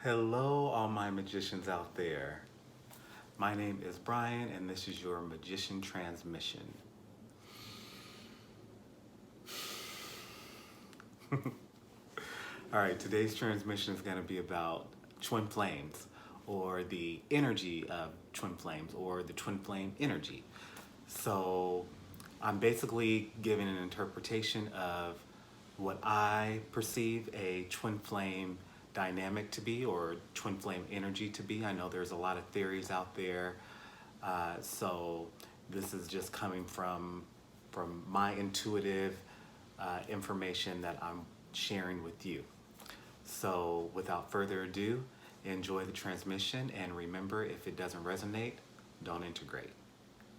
Hello, all my magicians out there. My name is Brian, and this is your Magician Transmission. All right, today's transmission is going to be about twin flames, or the energy of twin flames, or the twin flame energy. So, I'm basically giving an interpretation of what I perceive a twin flame dynamic to be, or twin flame energy to be. I know there's a lot of theories out there, so this is just coming from my intuitive information that I'm sharing with you. So without further ado, enjoy the transmission, and remember, if it doesn't resonate, don't integrate.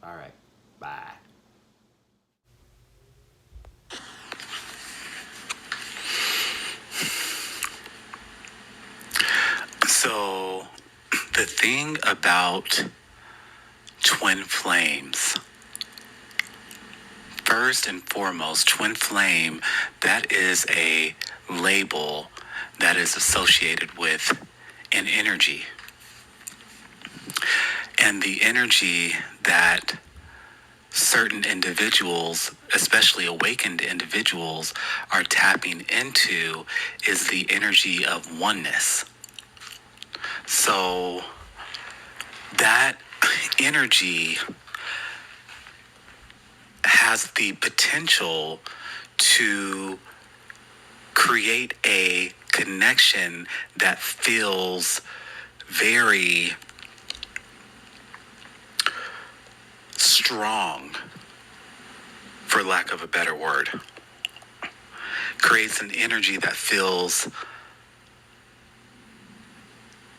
All right, bye. So, the thing about twin flames, first and foremost, twin flame, that is a label that is associated with an energy. And the energy that certain individuals, especially awakened individuals, are tapping into is the energy of oneness. So that energy has the potential to create a connection that feels very strong, for lack of a better word. Creates an energy that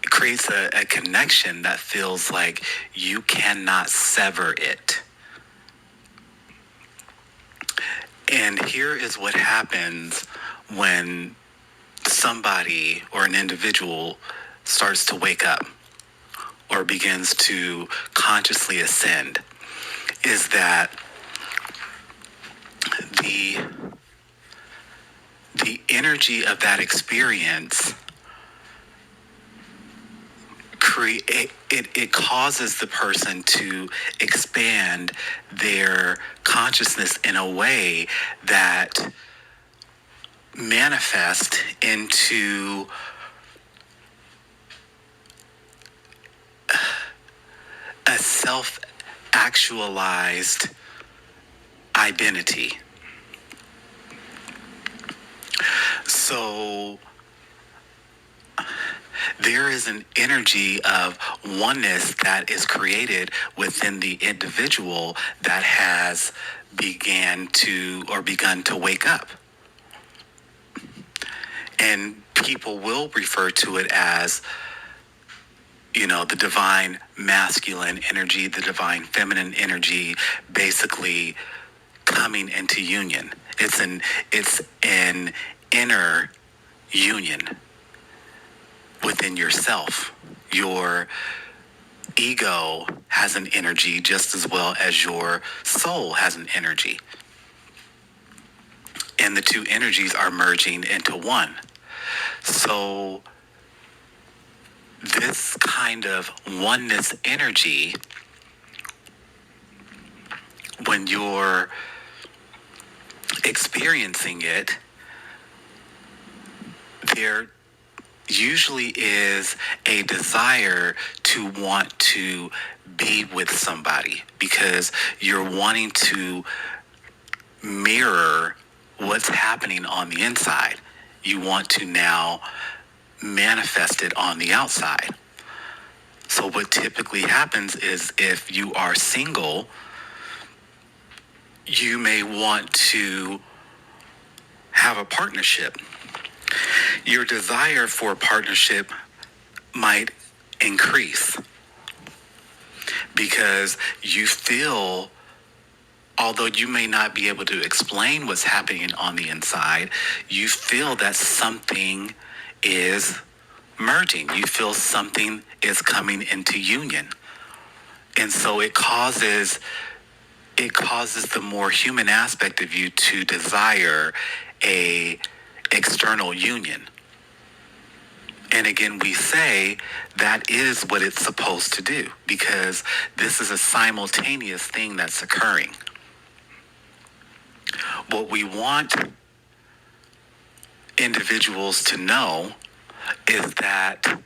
creates a connection that feels like you cannot sever it. And here is what happens when somebody or an individual starts to wake up or begins to consciously ascend, is that the energy of that experience it causes the person to expand their consciousness in a way that manifests into a self-actualized identity. So there is an energy of oneness that is created within the individual that has begun to wake up. And people will refer to it as, the divine masculine energy, the divine feminine energy, basically coming into union. It's an inner union within yourself. Your ego has an energy just as well as your soul has an energy. And the two energies are merging into one. So this kind of oneness energy, when you're experiencing it, there usually is a desire to want to be with somebody because you're wanting to mirror what's happening on the inside. You want to now manifest it on the outside. So what typically happens is, if you are single, you may want to have a partnership. Your desire for a partnership might increase because you feel, although you may not be able to explain what's happening on the inside, you feel that something is merging. You feel something is coming into union. And so it causes the more human aspect of you to desire a external union, And again, we say that is what it's supposed to do, because this is a simultaneous thing that's occurring. What we want individuals to know is that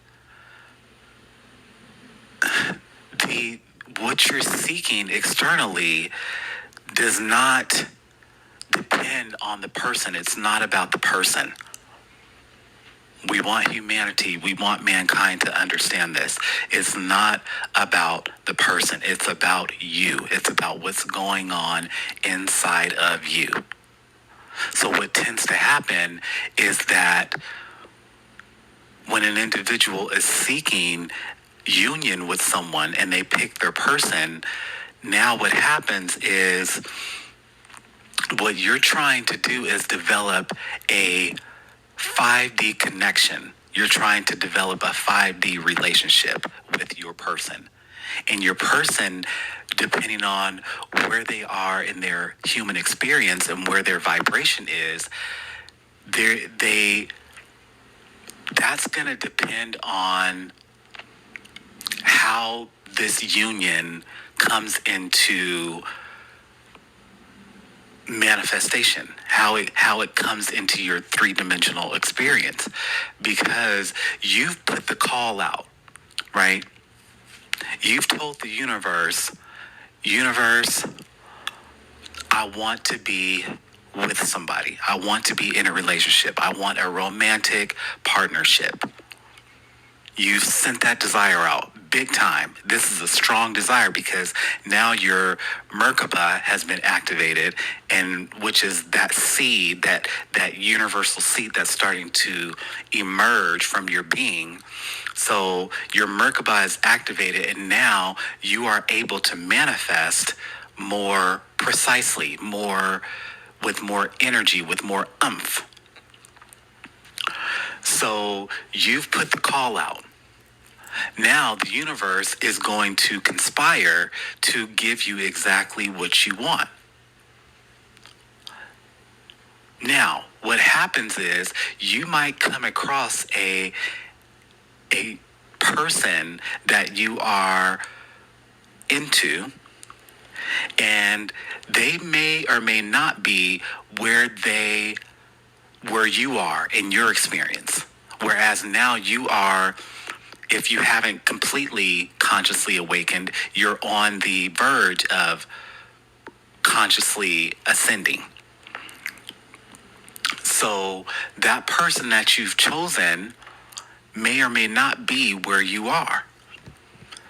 what you're seeking externally does not depend on the person. It's not about the person. We want humanity, we want mankind to understand this. It's not about the person, it's about you. It's about what's going on inside of you. So what tends to happen is that when an individual is seeking union with someone and they pick their person, now what happens is what you're trying to do is develop a 5D connection. You're trying to develop a 5D relationship with your person. And your person, depending on where they are in their human experience and where their vibration is, that's going to depend on how this union comes into manifestation, how it comes into your three-dimensional experience, because you've put the call out, right? You've told the universe, I want to be with somebody. I want to be in a relationship. I want a romantic partnership. You've sent that desire out big time. This is a strong desire because now your Merkaba has been activated, and which is that seed, that universal seed that's starting to emerge from your being. So your Merkaba is activated, and now you are able to manifest more precisely, with more energy, with more oomph. So you've put the call out. Now the universe is going to conspire to give you exactly what you want. Now, what happens is you might come across a person that you are into, and they may or may not be where you are in your experience. Whereas now you are, if you haven't completely consciously awakened, you're on the verge of consciously ascending. So that person that you've chosen may or may not be where you are.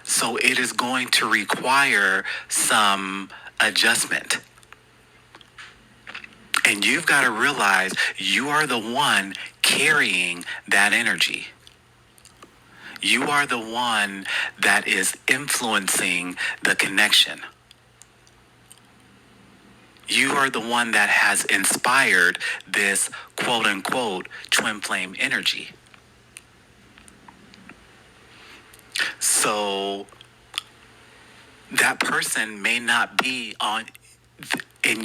So it is going to require some adjustment. And you've got to realize you are the one carrying that energy. You are the one that is influencing the connection. You are the one that has inspired this quote-unquote twin flame energy. So that person may not be in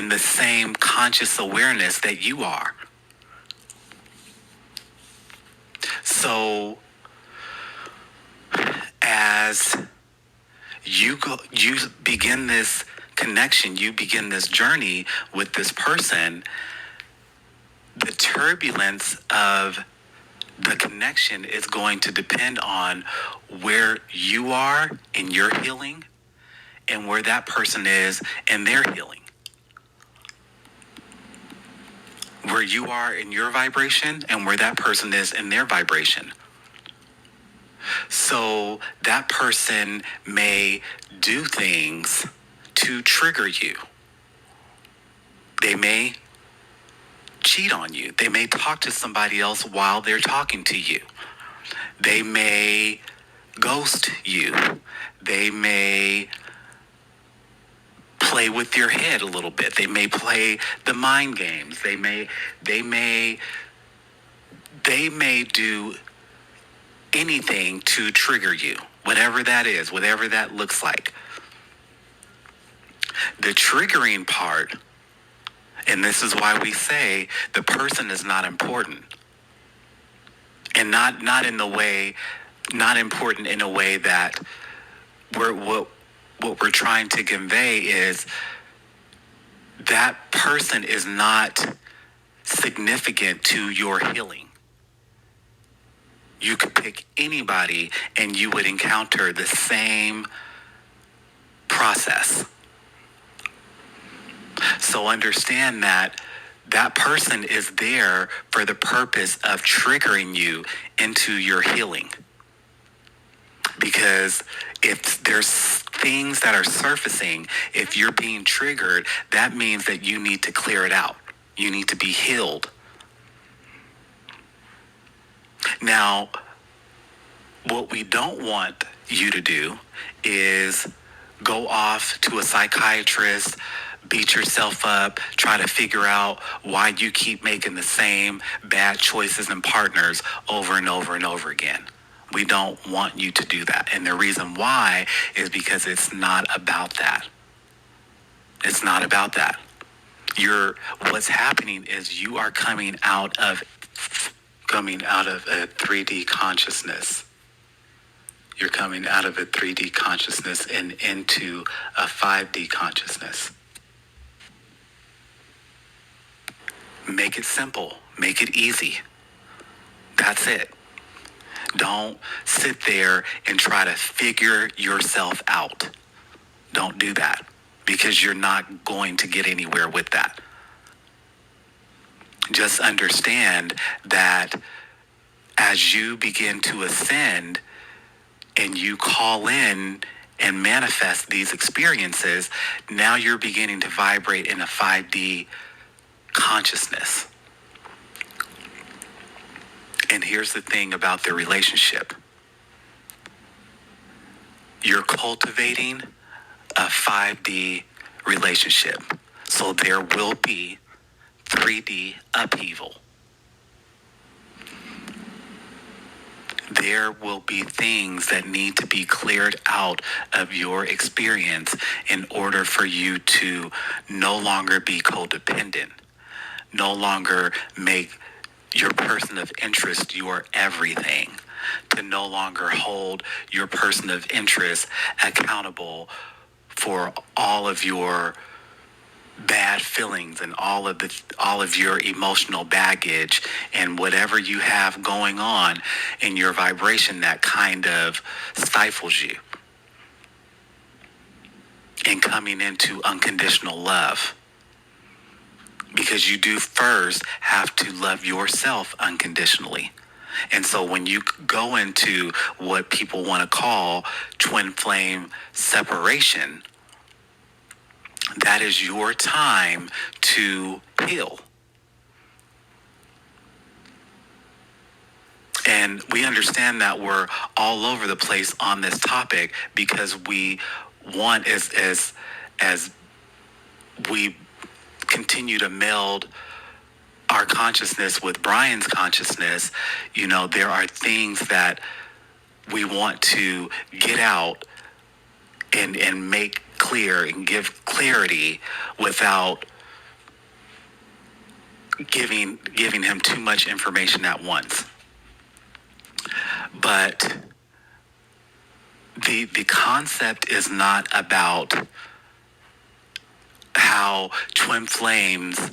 the same conscious awareness that you are. So as you begin this connection, you begin this journey with this person, the turbulence of the connection is going to depend on where you are in your healing and where that person is in their healing. Where you are in your vibration and where that person is in their vibration. So that person may do things to trigger you. They may cheat on you. They may talk to somebody else while they're talking to you. They may ghost you. They may play with your head a little bit. They may play the mind games. They may do anything to trigger you, whatever that is, whatever that looks like. The triggering part, and this is why we say the person is not important. And not in the way, not important in a way that what we're trying to convey is that person is not significant to your healing. You could pick anybody and you would encounter the same process. So understand that that person is there for the purpose of triggering you into your healing. Because if there's things that are surfacing, if you're being triggered, that means that you need to clear it out. You need to be healed. Now, what we don't want you to do is go off to a psychiatrist, beat yourself up, try to figure out why you keep making the same bad choices and partners over and over and over again. We don't want you to do that. And the reason why is because it's not about that. It's not about that. What's happening is you are coming out of a 3D consciousness. You're coming out of a 3D consciousness and into a 5D consciousness. Make it simple. Make it easy. That's it. Don't sit there and try to figure yourself out. Don't do that, because you're not going to get anywhere with that. Just understand that as you begin to ascend and you call in and manifest these experiences, now you're beginning to vibrate in a 5D consciousness. And here's the thing about the relationship. You're cultivating a 5D relationship. So there will be 3D upheaval. There will be things that need to be cleared out of your experience in order for you to no longer be codependent, no longer make your person of interest your everything, to no longer hold your person of interest accountable for all of your bad feelings and all of your emotional baggage and whatever you have going on in your vibration that kind of stifles you in coming into unconditional love. Because you do first have to love yourself unconditionally. And so when you go into what people want to call twin flame separation, that is your time to heal. And we understand that we're all over the place on this topic because we want, as we continue to meld our consciousness with Brian's consciousness, there are things that we want to get out and make clear and give clarity without giving him too much information at once. But the concept is not about how twin flames,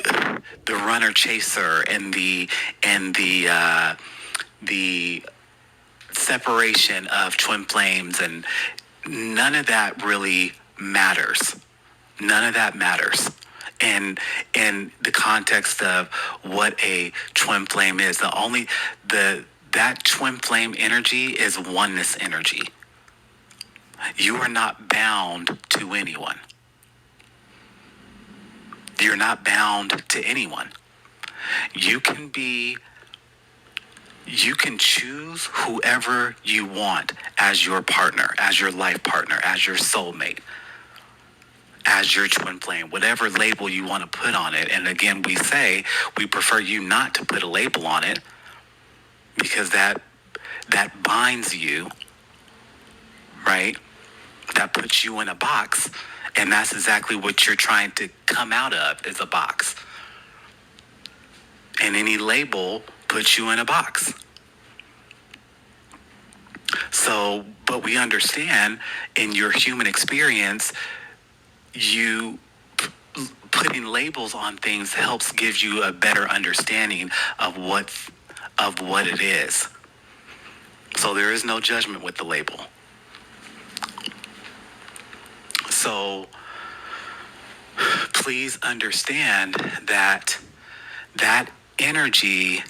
the runner chaser and the separation of twin flames, and none of that really matters. None of that matters. And in the context of what a twin flame is, that twin flame energy is oneness energy. You are not bound to anyone. You're not bound to anyone. You can choose whoever you want as your partner, as your life partner, as your soulmate, as your twin flame, whatever label you want to put on it. And again, we prefer you not to put a label on it, because that binds you, right? That puts you in a box. And that's exactly what you're trying to come out of, is a box. And any label put you in a box. So, but we understand in your human experience, putting labels on things helps give you a better understanding of what it is. So there is no judgment with the label. So please understand that energy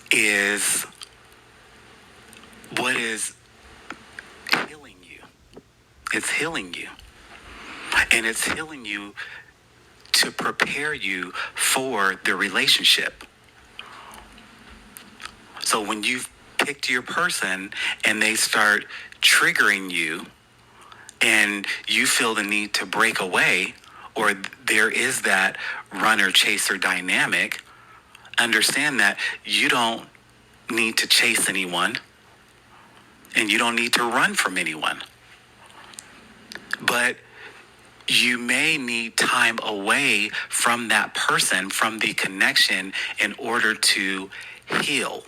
is what is healing you. It's healing you. And it's healing you to prepare you for the relationship. So when you've picked your person and they start triggering you and you feel the need to break away, or there is that runner-chaser dynamic, understand that you don't need to chase anyone and you don't need to run from anyone. But you may need time away from that person, from the connection, in order to heal.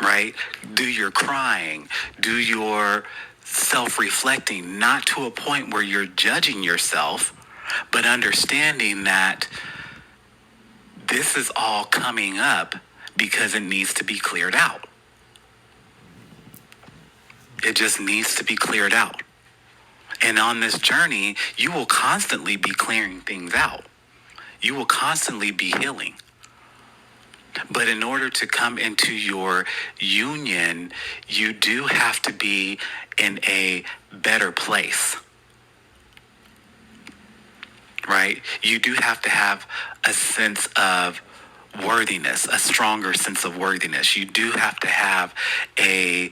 Right? Do your crying, do your self-reflecting, not to a point where you're judging yourself, but understanding that this is all coming up because it needs to be cleared out. It just needs to be cleared out. And on this journey, you will constantly be clearing things out. You will constantly be healing. But in order to come into your union, you do have to be in a better place. Right? You do have to have a sense of worthiness, a stronger sense of worthiness. You do have to have a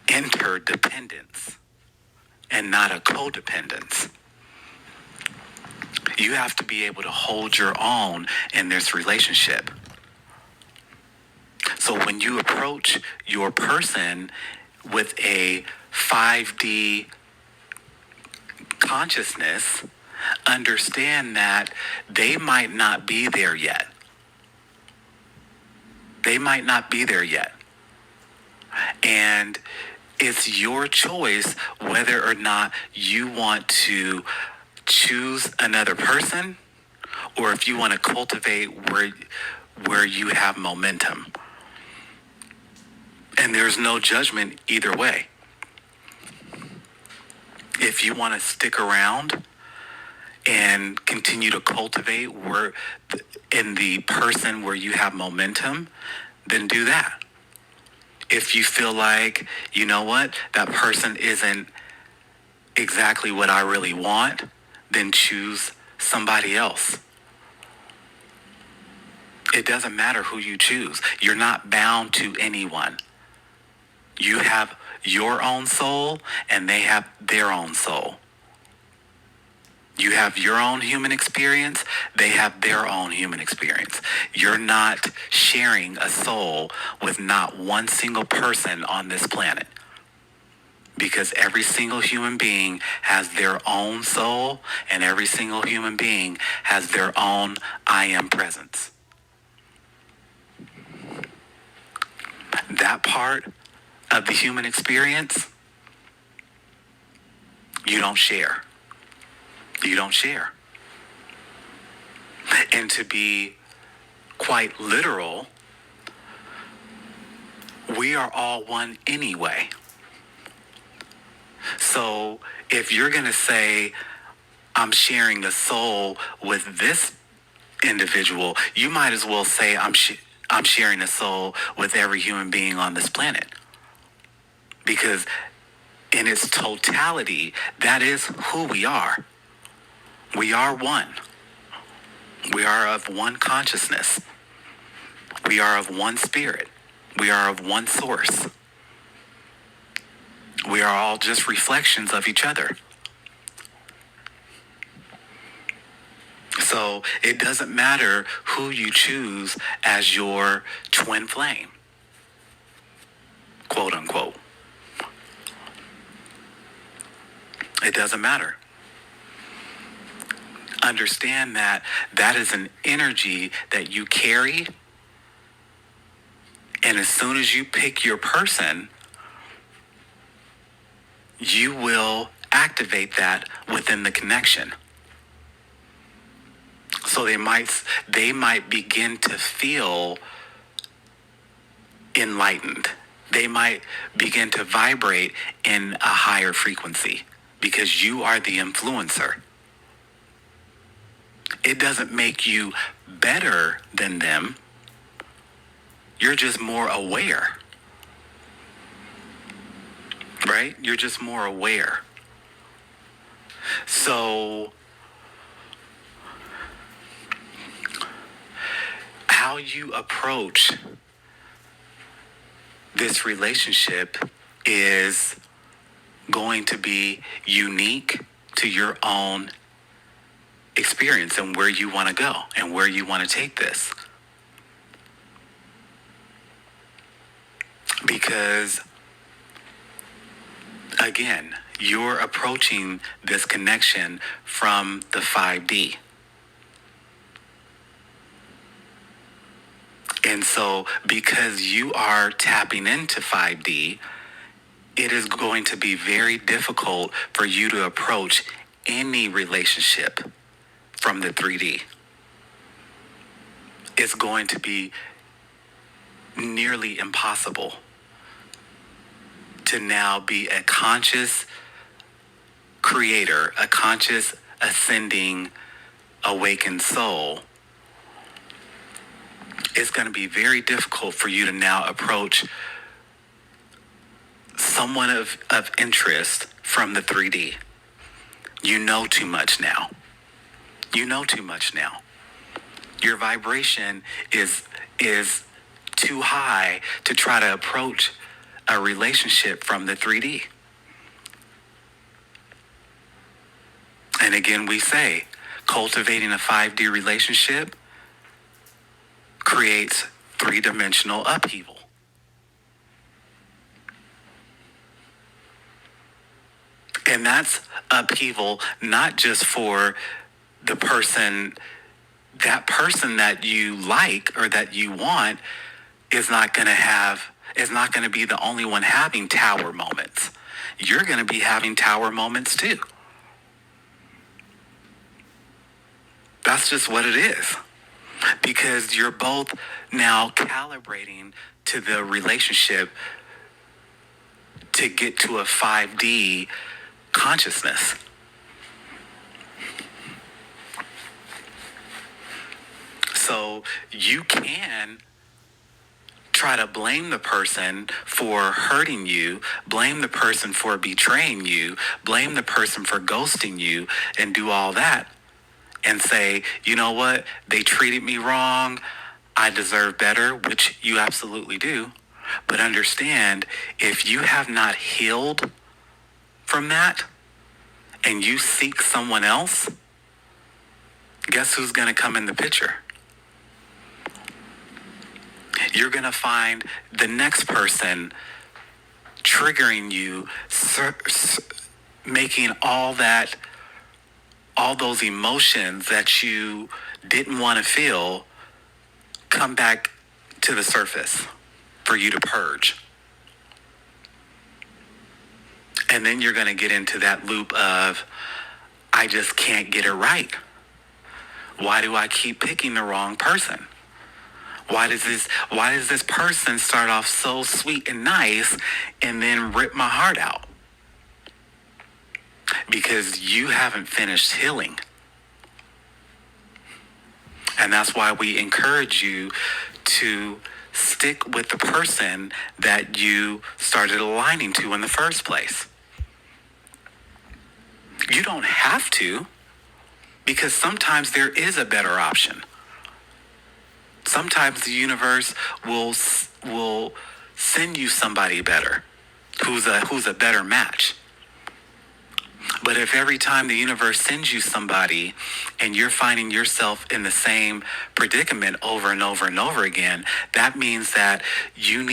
interdependence and not a codependence. You have to be able to hold your own in this relationship. So when you approach your person with a 5D consciousness, understand that they might not be there yet. They might not be there yet. And it's your choice whether or not you want to choose another person or if you want to cultivate where you have momentum. And there's no judgment either way. If you want to stick around and continue to cultivate in the person where you have momentum, then do that. If you feel like, you know what, that person isn't exactly what I really want, then choose somebody else. It doesn't matter who you choose. You're not bound to anyone. You have your own soul and they have their own soul. You have your own human experience, they have their own human experience. You're not sharing a soul with not one single person on this planet. Because every single human being has their own soul and every single human being has their own I am presence. That part of the human experience, you don't share. You don't share. And to be quite literal, we are all one anyway. So if you're going to say, I'm sharing a soul with this individual, you might as well say, I'm sharing a soul with every human being on this planet. Because in its totality, that is who we are. We are one. We are of one consciousness. We are of one spirit. We are of one source. We are all just reflections of each other. So it doesn't matter who you choose as your twin flame, quote unquote. It doesn't matter. understand that that is an energy that you carry. And as soon as you pick your person, you will activate that within the connection. So they might begin to feel enlightened. They might begin to vibrate in a higher frequency because you are the influencer. It doesn't make you better than them. You're just more aware. Right? You're just more aware. So how you approach this relationship is going to be unique to your own experience and where you want to go and where you want to take this. Because, again, you're approaching this connection from the 5D. And so because you are tapping into 5D, it is going to be very difficult for you to approach any relationship from the 3D. It's going to be nearly impossible to now be a conscious creator, a conscious ascending awakened soul. It's going to be very difficult for you to now approach someone of interest from the 3D. You know too much now. You know too much now. Your vibration is too high to try to approach a relationship from the 3D. And again, we say, cultivating a 5D relationship creates three-dimensional upheaval. And that's upheaval not just for the person, that person that you like or that you want is not going to be the only one having tower moments. You're going to be having tower moments too. That's just what it is. Because you're both now calibrating to the relationship to get to a 5D consciousness. So you can try to blame the person for hurting you, blame the person for betraying you, blame the person for ghosting you, and do all that. And say, you know what, they treated me wrong, I deserve better, which you absolutely do. But understand, if you have not healed from that, and you seek someone else, guess who's going to come in the picture? You're going to find the next person triggering you, making all those emotions that you didn't want to feel come back to the surface for you to purge. And then you're going to get into that loop of, I just can't get it right. Why do I keep picking the wrong person? Why does this person start off so sweet and nice and then rip my heart out? Because you haven't finished healing. And that's why we encourage you to stick with the person that you started aligning to in the first place. You don't have to, because sometimes there is a better option. Sometimes the universe will send you somebody better, who's a better match. But if every time the universe sends you somebody and you're finding yourself in the same predicament over and over and over again, that means that you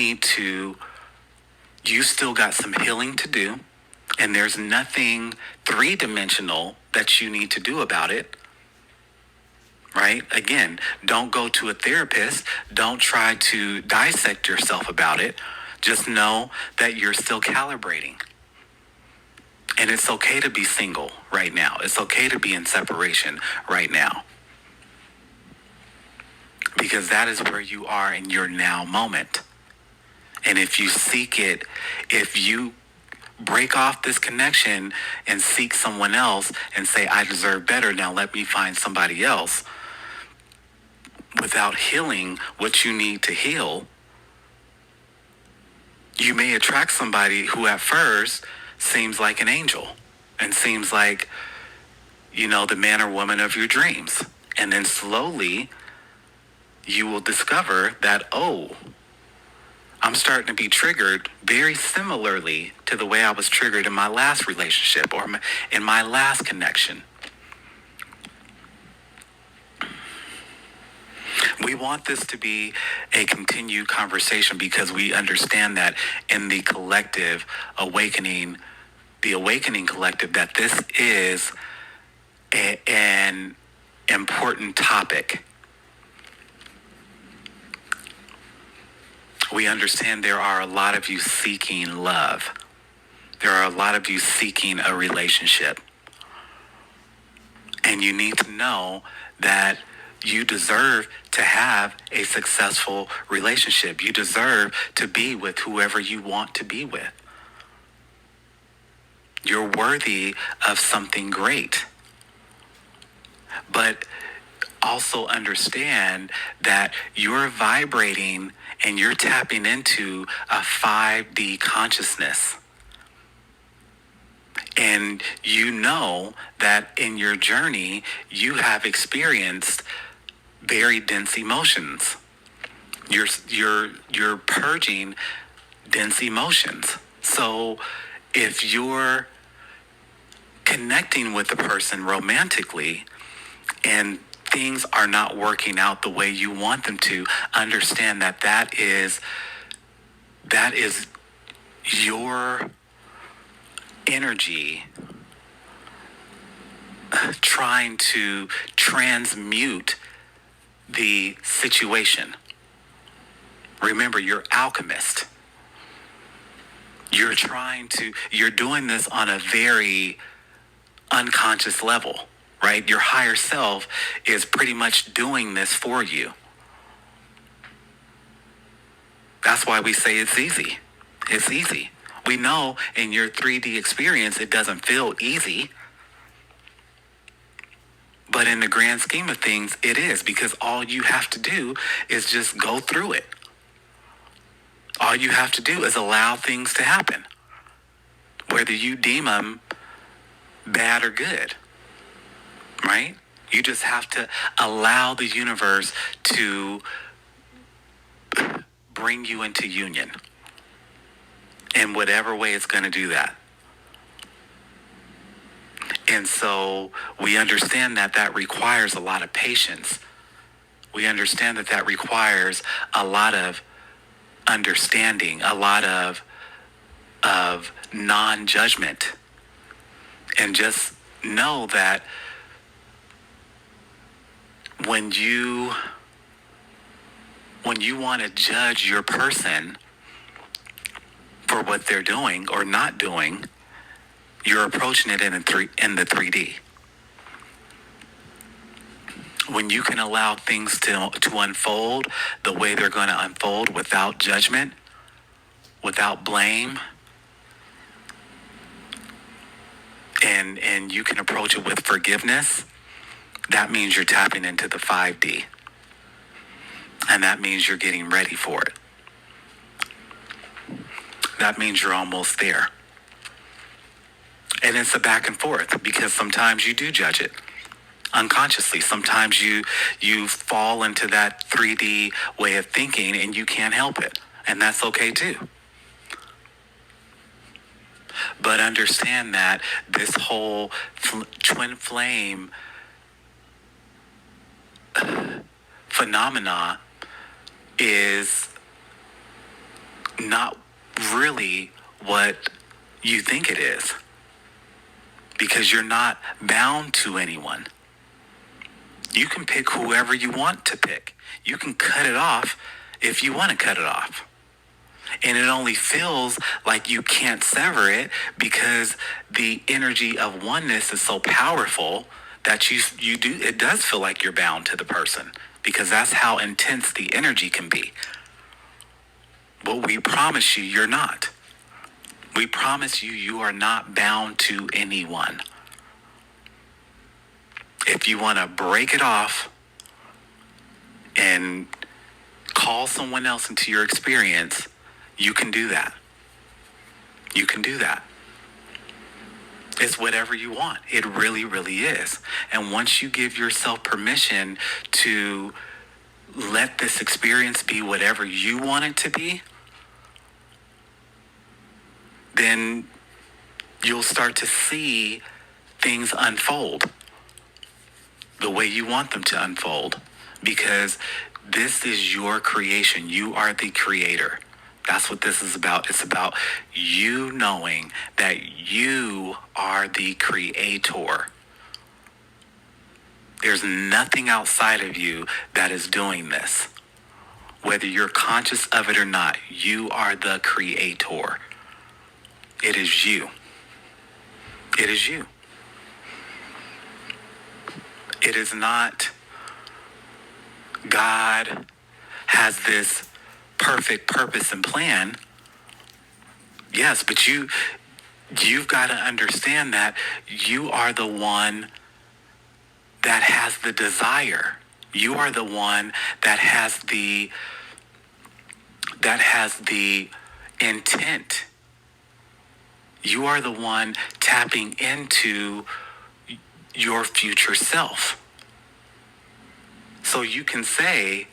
still got some healing to do, and there's nothing three-dimensional that you need to do about it. right? Again, don't go to a therapist. Don't try to dissect yourself about it. Just know that you're still calibrating. And it's okay to be single right now. It's okay to be in separation right now. Because that is where you are in your now moment. And if you seek it, if you break off this connection and seek someone else and say, I deserve better, now let me find somebody else, without healing what you need to heal, you may attract somebody who at first seems like an angel and seems like, the man or woman of your dreams. And then slowly you will discover that, I'm starting to be triggered very similarly to the way I was triggered in my last relationship or in my last connection. We want this to be a continued conversation because we understand that in the collective awakening, the awakening collective, that this is an important topic. We understand there are a lot of you seeking love. There are a lot of you seeking a relationship. And you need to know that you deserve to have a successful relationship. You deserve to be with whoever you want to be with. You're worthy of something great. But also understand that you're vibrating and you're tapping into a 5D consciousness. And you know that in your journey, you have experienced very dense emotions. You're purging dense emotions. So if you're connecting with a person romantically and things are not working out the way you want them to, understand that that is your energy trying to transmute the situation. Remember, you're alchemist. You're doing this on a very unconscious level, right? Your higher self is pretty much doing this for you. That's why we say it's easy. It's easy. We know in your 3D experience, it doesn't feel easy. But in the grand scheme of things, it is, because all you have to do is just go through it. All you have to do is allow things to happen, whether you deem them bad or good, right? You just have to allow the universe to bring you into union in whatever way it's going to do that. And so we understand that that requires a lot of patience. We understand that that requires a lot of understanding, a lot of non-judgment. And just know that when you want to judge your person for what they're doing or not doing, you're approaching it in the 3D. When you can allow things to unfold the way they're going to unfold without judgment, without blame, and you can approach it with forgiveness, that means you're tapping into the 5D. And that means you're getting ready for it. That means you're almost there. And it's a back and forth, because sometimes you do judge it unconsciously. Sometimes you fall into that 3D way of thinking and you can't help it. And that's okay too. But understand that this whole twin flame phenomena is not really what you think it is, because you're not bound to anyone. You can pick whoever you want to pick. You can cut it off if you want to cut it off. And it only feels like you can't sever it because the energy of oneness is so powerful that it does feel like you're bound to the person, because that's how intense the energy can be. But we promise you, you're not. We promise you, you are not bound to anyone. If you want to break it off and call someone else into your experience, you can do that. You can do that. It's whatever you want. It really, really is. And once you give yourself permission to let this experience be whatever you want it to be, then you'll start to see things unfold the way you want them to unfold, because this is your creation. You are the creator. That's what this is about. It's about you knowing that you are the creator. There's nothing outside of you that is doing this. Whether you're conscious of it or not, you are the creator. It is you. It is you. It is not God has this perfect purpose and plan. Yes, but you've got to understand that you are the one that has the desire. You are the one that has the intent. You are the one tapping into your future self. So you can say,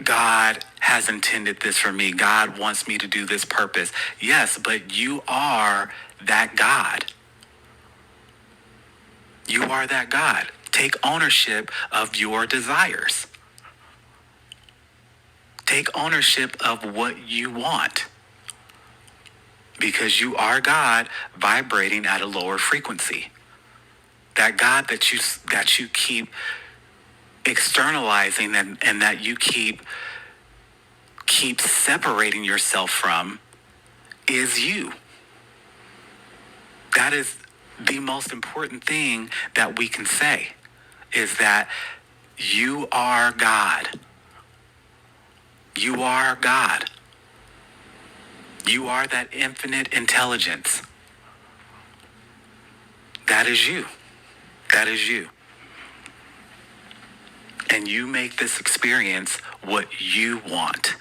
God has intended this for me. God wants me to do this purpose. Yes, but you are that God. You are that God. Take ownership of your desires. Take ownership of what you want. Because you are God vibrating at a lower frequency. That God that you keep externalizing and that you keep separating yourself from is you. That is the most important thing that we can say, is that you are God. You are God. You are that infinite intelligence. That is you. That is you. And you make this experience what you want.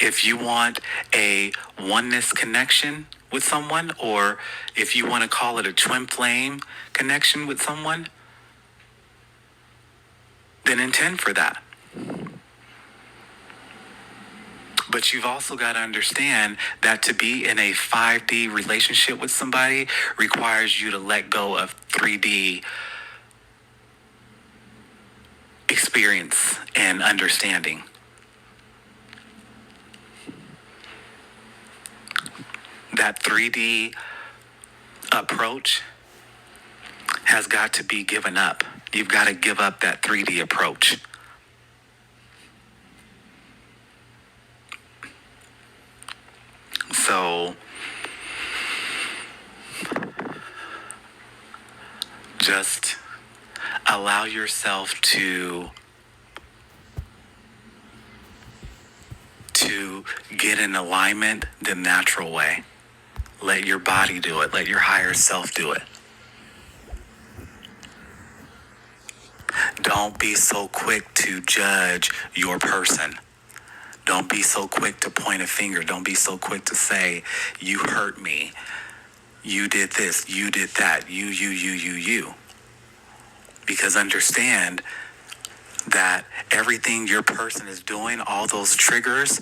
If you want a oneness connection with someone, or if you want to call it a twin flame connection with someone, then intend for that. But you've also got to understand that to be in a 5D relationship with somebody requires you to let go of 3D experience and understanding. That 3D approach has got to be given up. You've got to give up that 3D approach. So just allow yourself to get in alignment the natural way. Let your body do it. Let your higher self do it. Don't be so quick to judge your person. Don't be so quick to point a finger. Don't be so quick to say, you hurt me. You did this. You did that. You. Because understand that everything your person is doing, all those triggers,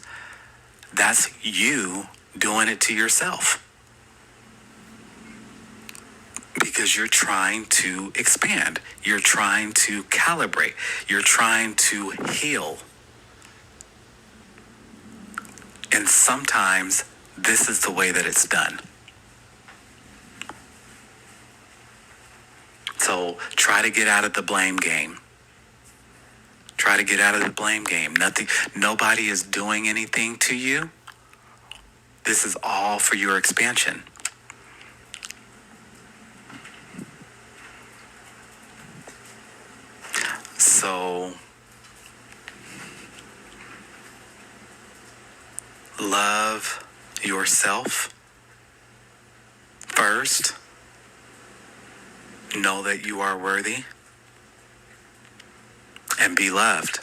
that's you doing it to yourself. Because you're trying to expand. You're trying to calibrate. You're trying to heal. And sometimes this is the way that it's done. So try to get out of the blame game. Try to get out of the blame game. Nobody is doing anything to you. This is all for your expansion. So love yourself first. Know that you are worthy and be loved.